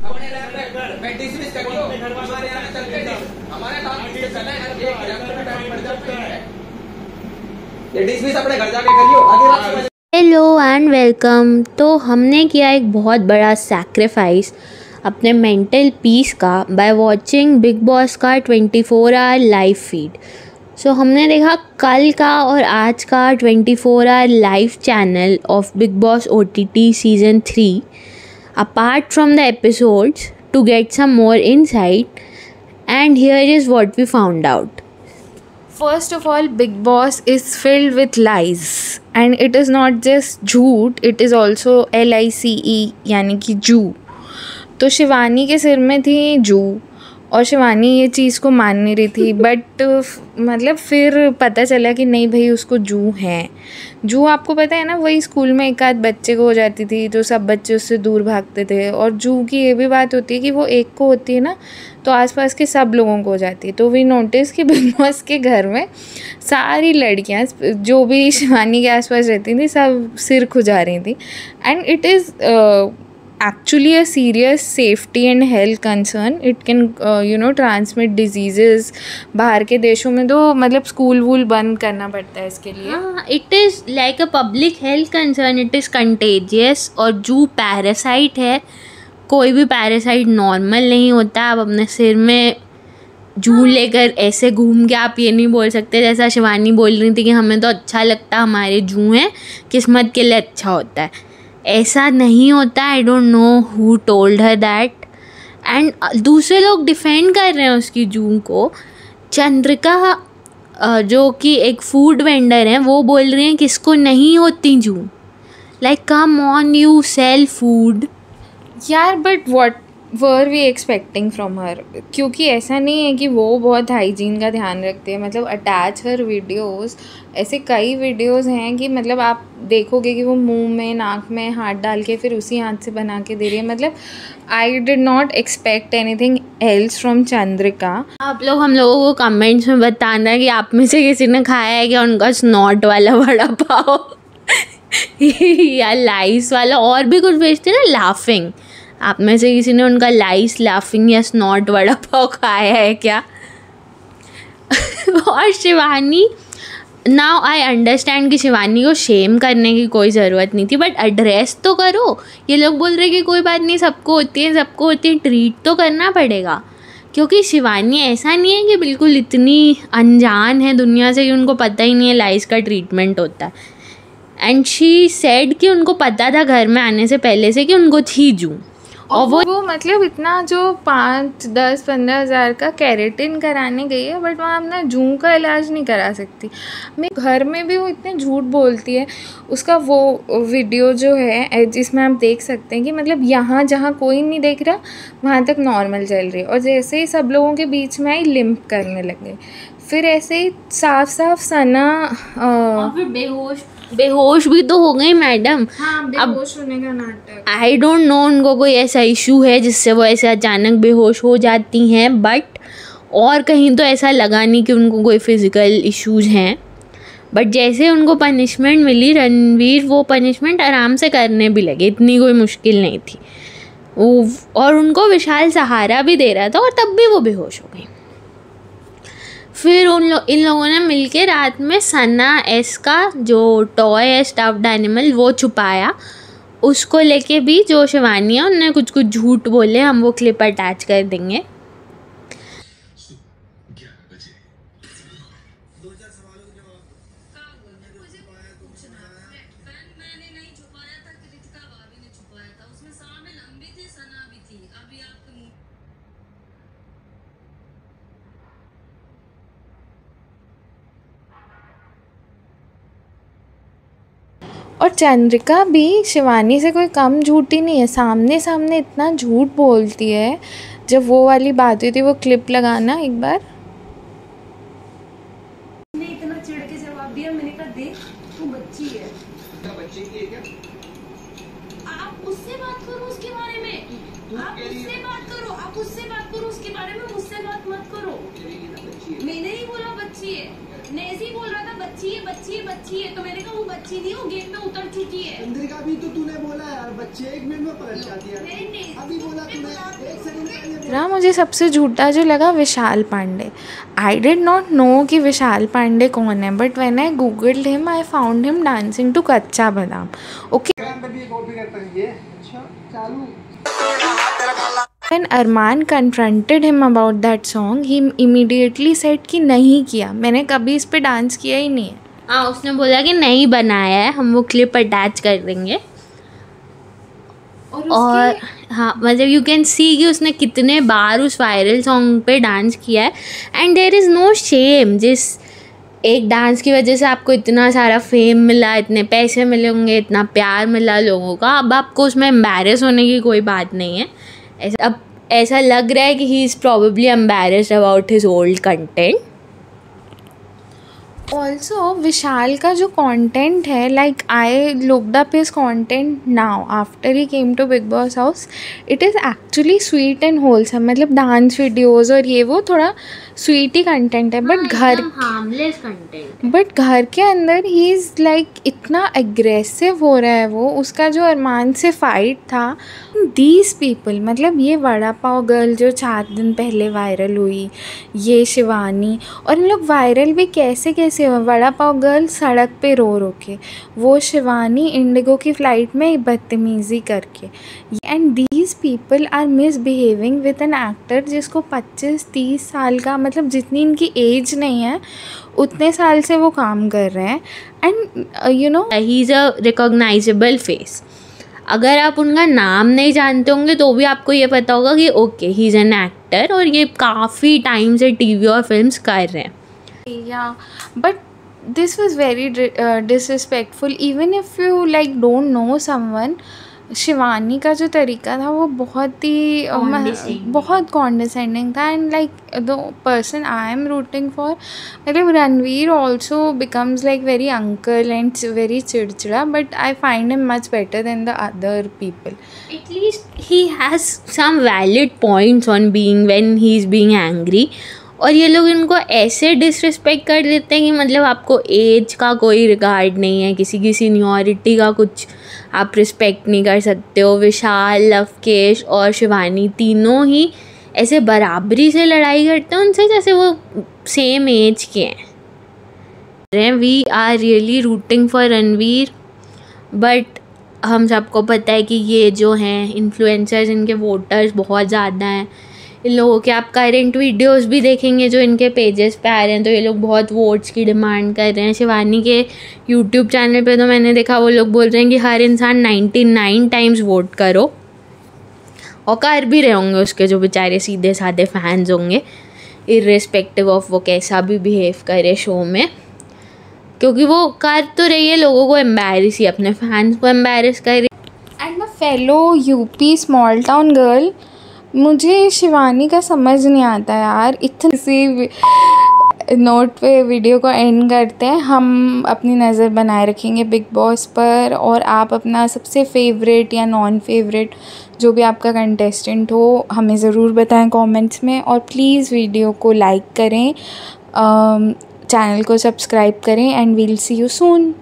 मैं डिसमिस कर दूं, हमारे यहाँ चल के हमारा काम इससे चला है, ये डिसमिस अपने घर जाके करियो, आगे बात। Hello and welcome. तो हमने किया एक बहुत बड़ा सैक्रिफाइस अपने मेंटल पीस का बाय वॉचिंग बिग बॉस का 24 आवर लाइव फीड। सो हमने देखा कल का और आज का 24 hour live channel of Bigg Boss OTT season 3 apart from the episodes to get some more insight, and here is what we found out. First of all, Big Boss is filled with lies, and it is not just झूठ, it is also LICE यानी कि जू। तो शिवानी के सिर में थी जू और शिवानी ये चीज़ को मान नहीं रही थी, बट मतलब फिर पता चला कि नहीं भाई उसको जू है। जू आपको पता है ना, वही स्कूल में एक आध बच्चे को हो जाती थी तो सब बच्चे उससे दूर भागते थे। और जू की ये भी बात होती है कि वो एक को होती है ना तो आसपास के सब लोगों को हो जाती है। तो वी नोटिस कि बिग बॉस के घर में सारी लड़कियां जो भी शिवानी के आसपास रहती थी सब सिर खुजा रही थी, and it is actually a serious safety and health concern. It can transmit diseases। बाहर के देशों में तो मतलब स्कूल वूल बंद करना पड़ता है इसके लिए। हाँ, it is like a public health concern, it is contagious. और जू पैरासाइट है, कोई भी पैरासाइट नॉर्मल नहीं होता। आप अपने सिर में जू लेकर ऐसे घूम के आप ये नहीं बोल सकते जैसा शिवानी बोल रही थी कि हमें तो अच्छा लगता, हमारे जू हैं, किस्मत के लिए अच्छा होता है। ऐसा नहीं होता। I don't know who told her that. And दूसरे लोग डिफेंड कर रहे हैं उसकी जू को। चंद्रिका जो कि एक फूड वेंडर है, वो बोल रही हैं किसको नहीं होती जू। Like come on, you sell food यार, but what were we expecting from her? क्योंकि ऐसा नहीं है कि वो बहुत हाइजीन का ध्यान रखते हैं। मतलब अटैच हर वीडियोस, ऐसे कई वीडियोस हैं कि मतलब आप देखोगे कि वो मुंह में नाक में हाथ डाल के फिर उसी हाथ से बना के दे रही है। मतलब आई did not expect anything else from Chandrika. आप लोग हम लोगों को कमेंट्स में बताना कि आप में से किसी ने खाया है क्या उनका स्नॉट वाला वड़ा पाव या लाइस वाला, और भी कुछ बेचते ना लाफिंग। आप में से किसी ने उनका लाइस लाफिंग या स्नॉट वड़ा पाव खाया है क्या? और शिवानी, नाउ आई अंडरस्टैंड कि शिवानी को शेम करने की कोई ज़रूरत नहीं थी, बट एड्रेस तो करो। ये लोग बोल रहे कि कोई बात नहीं, सबको होती है, सबको होती है, ट्रीट तो करना पड़ेगा। क्योंकि शिवानी ऐसा नहीं है कि बिल्कुल इतनी अनजान है दुनिया से कि उनको पता ही नहीं है लाइस का ट्रीटमेंट होता है। एंड शी सेड कि उनको पता था घर में आने से पहले से कि उनको थी जू। और वो मतलब इतना जो 5, 10, 15 हज़ार का केराटिन कराने गई है, बट वहाँ अपना जू का इलाज नहीं करा सकती। मैं घर में भी वो इतने झूठ बोलती है। उसका वो वीडियो जो है जिसमें आप देख सकते हैं कि मतलब यहाँ जहाँ कोई नहीं देख रहा वहाँ तक नॉर्मल चल रही है, और जैसे ही सब लोगों के बीच में आई लिम्प करने लगे। फिर ऐसे ही साफ साफ सना और फिर बेहोश भी तो हो गई मैडम। हाँ, बेहोश होने का नाटक। आई डोंट नो उनको कोई ऐसा इशू है जिससे वो ऐसे अचानक बेहोश हो जाती हैं, बट और कहीं तो ऐसा लगा नहीं कि उनको कोई फिज़िकल इश्यूज हैं। बट जैसे उनको पनिशमेंट मिली रणवीर, वो पनिशमेंट आराम से करने भी लगे, इतनी कोई मुश्किल नहीं थी। और उनको विशाल सहारा भी दे रहा था और तब भी वो बेहोश हो गई। फिर इन लोगों ने मिलके रात में सना एस का जो टॉय है स्टफ्ड एनिमल वो छुपाया। उसको लेके भी जो शिवानी है उन्होंने कुछ कुछ झूठ बोले, हम वो क्लिप अटैच कर देंगे। और चंद्रिका भी शिवानी से कोई कम झूठी नहीं है, सामने सामने इतना झूठ बोलती है। जब वो वाली बात हुई थी, वो क्लिप लगाना एक बार। मैंने इतना चिढ़ के जवाब दिया, मैंने कहा देख तू बच्ची है। बच्चे की है क्या? आप उससे बात करो उसके बारे में, आप उससे बात करो, आप उससे बात करो उसके बारे में, मुझसे बात मत करो। मैंने नहीं बोला बच्ची है, नेजी बोल रहा था बच्ची है बच्ची है बच्ची है, तो मैंने कहा वो बच्ची नहीं, वो गेट पे उतर चुकी है। चंद्रिका भी तो तूने बोला यार, बच्चे 1 मिनट में पलट जाती है। अभी बोला तूने 1 सेकंड पहले। मुझे सबसे झूठा जो लगा Vishal Pandey. I did not know कि विशाल पांडे कौन है, but when I googled him I found him dancing to Kacha Badam. Okay, अच्छा चालू। When Arman confronted him about that song, he immediately said कि नहीं किया, मैंने कभी इस पे डांस किया ही नहीं है। हाँ, उसने बोला कि नहीं बनाया है, हम वो क्लिप अटैच कर देंगे। और हाँ, मतलब यू कैन सी कि उसने कितने बार उस वायरल सॉन्ग पे डांस किया है। And there is no shame, जिस एक डांस की वजह से आपको इतना सारा फेम मिला, इतने पैसे मिले होंगे, इतना प्यार मिला लोगों का, अब आपको उसमें एम्बैरेस होने की कोई बात नहीं है। अब ऐसा लग रहा है कि he is probably embarrassed about his old content. Also Vishal का जो कंटेंट है, like I looked up his content now after he came to Bigg Boss house, it is actually sweet and wholesome. मतलब डांस वीडियोज़ और ये वो थोड़ा स्वीट ही content है, बट हार्मलेस कंटेंट। बट घर के अंदर ही इज़ लाइक इतना एग्रेसिव हो रहा है वो। उसका जो अरमान से फाइट था, दीज पीपल, मतलब ये वड़ा पाव गर्ल जो 4 दिन पहले वायरल हुई, ये शिवानी, और इन लोग वायरल भी कैसे कैसे हुए। वड़ा पाव गर्ल सड़क पे रो रो के, वो शिवानी इंडिगो की फ़्लाइट में बदतमीज़ी करके। And these people are misbehaving with an actor जिसको 25-30 साल का, मतलब जितनी इनकी एज नहीं है उतने साल से वो काम कर रहे हैं। And you know he is a recognisable face. अगर आप उनका नाम नहीं जानते होंगे तो भी आपको ये पता होगा कि okay he is an actor, और ये काफ़ी टाइम से टीवी और फिल्म्स कर रहे हैं। Yeah, but this was very disrespectful. Even if you like don't know someone, Shivani का जो तरीका था वो बहुत ही बहुत कॉन्डिसेंडिंग था। And like the person I am rooting for, मतलब Ranveer also becomes like very uncle and very चिड़चिड़ा, but I find him much better than the other people. At least he has some valid points on being when he is being angry। और ये लोग इनको ऐसे disrespect कर देते हैं कि मतलब आपको एज का कोई रिगार्ड नहीं है, किसी की सीनियरिटी का कुछ आप रिस्पेक्ट नहीं कर सकते हो। विशाल, लवकेश और शिवानी तीनों ही ऐसे बराबरी से लड़ाई करते हैं उनसे जैसे वो सेम एज के हैं। We are really rooting for Ranveer, but हम सबको पता है कि ये जो हैं इन्फ्लुएंसर्स, इनके वोटर्स बहुत ज़्यादा हैं। इन लोगों के आप करंट वीडियोस भी देखेंगे जो इनके पेजेस पे आ रहे हैं, तो ये लोग बहुत वोट्स की डिमांड कर रहे हैं। शिवानी के यूट्यूब चैनल पे तो मैंने देखा वो लोग बोल रहे हैं कि हर इंसान 99 टाइम्स वोट करो, और कर भी रहे होंगे उसके जो बेचारे सीधे साधे फैंस होंगे, इर्रेस्पेक्टिव ऑफ वो कैसा भी बिहेव करे शो में, क्योंकि वो कर तो रही है लोगों को एम्बैरेस ही, अपने फैंस को एम्बैरेस कर रही। And my fellow UP small town girl, मुझे शिवानी का समझ नहीं आता यार। इतनी सी नोट पे वीडियो को एंड करते हैं। हम अपनी नज़र बनाए रखेंगे बिग बॉस पर, और आप अपना सबसे फेवरेट या नॉन फेवरेट जो भी आपका कंटेस्टेंट हो हमें ज़रूर बताएं कमेंट्स में। और प्लीज़ वीडियो को लाइक करें, चैनल को सब्सक्राइब करें, and we'll see you soon.